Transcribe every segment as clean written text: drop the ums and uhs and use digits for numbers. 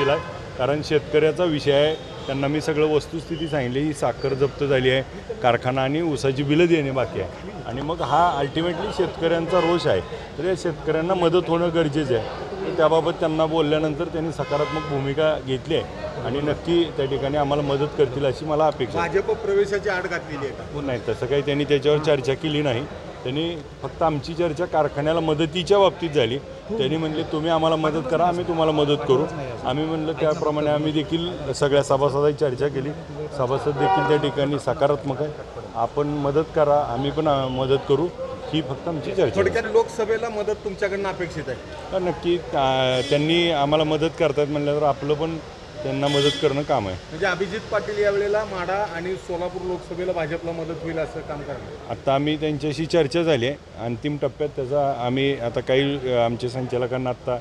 दिला आहे, कारण शेतकऱ्याचा विषय आहे. त्यांना मी सगळं वस्तुस्थिती सांगितली, ही साखर जप्त झाली आहे, कारखाना आणि ऊसाची बिलं देणे बाकी आहे, आणि मग हा अल्टिमेटली शेतकऱ्यांचा रोष आहे. तर या शेतकऱ्यांना मदत होणं गरजेचं आहे. तर त्याबाबत त्यांना बोलल्यानंतर त्यांनी सकारात्मक भूमिका घेतली आहे आणि नक्की त्या ठिकाणी आम्हाला मदत करतील अशी मला अपेक्षा आहे. भाजप प्रवेशाची आड घातलेली आहे नाही, तसं काही त्यांनी त्याच्यावर चर्चा केली नाही. त्यांनी फक्त आमची चर्चा कारखान्याला मदतीच्या बाबतीत झाली. त्यांनी म्हणले तुम्ही आम्हाला मदत करा, आम्ही तुम्हाला मदत करू. आम्ही म्हणलं त्याप्रमाणे आम्ही देखील सगळ्या सभासदांची चर्चा केली. सभासद देखील त्या ठिकाणी सकारात्मक आहे. आपण मदत करा, आम्ही पण मदत करू, ही फक्त आमची चर्चा. थोडक्यात लोकसभेला मदत तुमच्याकडनं अपेक्षित आहे तर नक्की त्यांनी आम्हाला मदत करतात म्हणल्यावर आपलं पण त्यांना मदत करणं काम आहे. म्हणजे अभिजित पाटील यावेळेला माढा आणि सोलापूर लोकसभेला भाजपला मदत होईल असं काम करणार. आता आम्ही त्यांच्याशी चर्चा झाली आहे. अंतिम टप्प्यात त्याचा आम्ही आता काही आमच्या संचालकांना आत्ता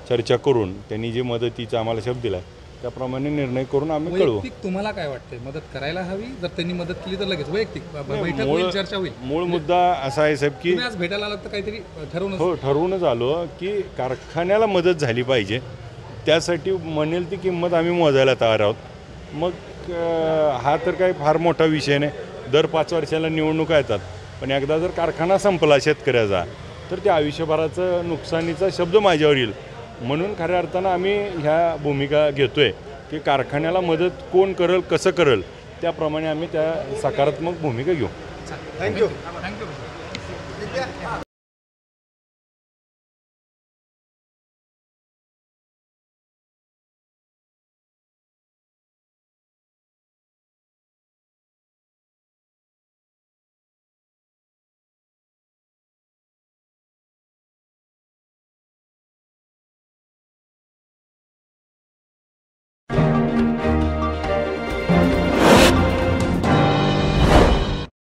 चर्चा करून त्यांनी जे मदतीचा आम्हाला शब्द दिला आहे त्याप्रमाणे निर्णय करून आम्ही कळवू. वैयक्तिक तुम्हाला काय वाटतंय, मदत करायला हवी? जर त्यांनी मदत केली तर लगेच वैयक्तिक बैठक होईल, चर्चा होईल. मूळ मुद्दा असा आहे साहेब की तुम्ही आज भेटायला आलात तर काहीतरी ठरवून हो, ठरवूनच आलो की कारखान्याला मदत झाली पाहिजे. त्यासाठी म्हणेल ती किंमत आम्ही मोजायला तयार आहोत. मग हा तर काही फार मोठा विषय नाही. दर 5 वर्षाला निवडणुका येतात, पण एकदा जर कारखाना संपला शेतकऱ्याचा तर त्या आयुष्यभराचं नुकसानीचा शब्द माझ्यावर येईल. म्हणून खऱ्या अर्थानं आम्ही ह्या भूमिका घेतो आहे की कारखान्याला मदत कोण करेल, कसं करेल, त्याप्रमाणे आम्ही त्या सकारात्मक भूमिका घेऊ. थँक्यू.